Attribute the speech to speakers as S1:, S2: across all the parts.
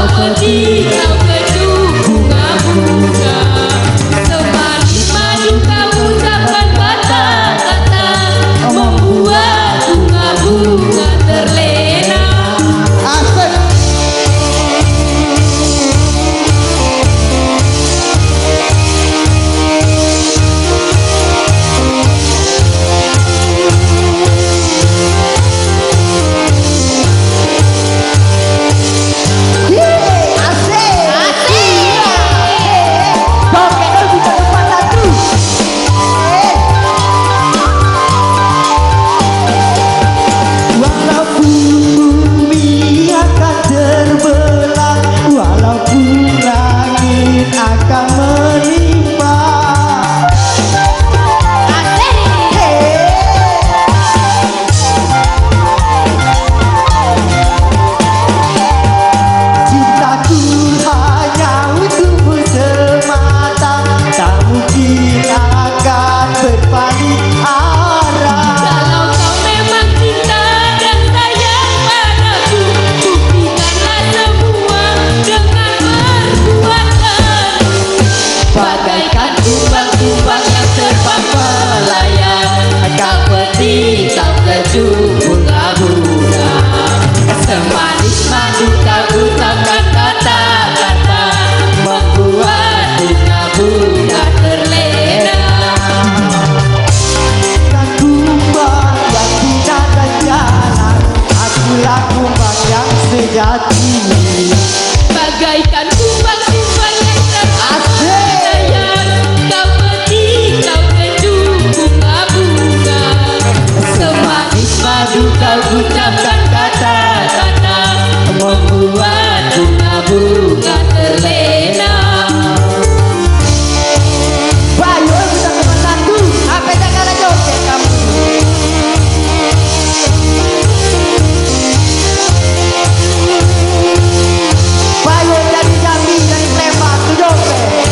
S1: kau pergi, kau kecup bunga-bunga. Semanis madu kau ucapkan kata-kata, membuat bunga-bunga terlena.
S2: Asik.
S1: Bunga-bunga, semanis madu kau ucapkan kata-kata, membuat bunga-bunga terlena.
S2: Dan kumbang yang tidak ada jalan, akulah kumbang yang sejati.
S1: Bagaikan kumbang-kumbang yang terpesona, kau pergi, kau kecup bunga-bunga. Semanis madu kau ucapkan kata-kata, membuat bunga-bunga terlena.
S2: Bayu kita teman satu, apa jangan joget kamu. Bayu dari Jambi dari Sleman tuh joget.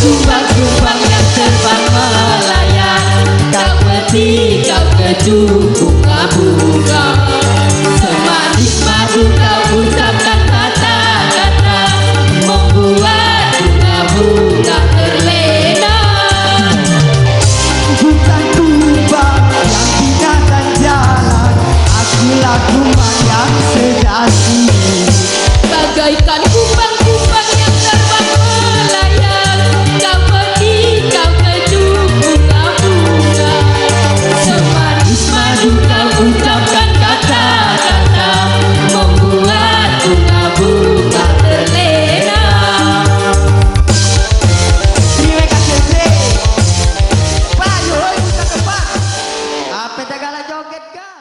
S1: Kumbang-kumbang yang terbang melayang, kau pergi, kau kecup bunga-bunga. Semanis madu kau ucapkan kata-kata, membuat bunga-bunga terlena.
S2: Bukan kumbang yang tidak ada jalan, akulah kumbang yang sejati.
S1: Bagaikan kumbang-kumbang yang terbang melayang, kau pergi, kau kecup bunga-bunga. Semanis madu kau ucapkan kata-kata, membuat bunga-bunga terlena.
S2: Terima kasih. Bayu kita tepat. Apa segala joget kan?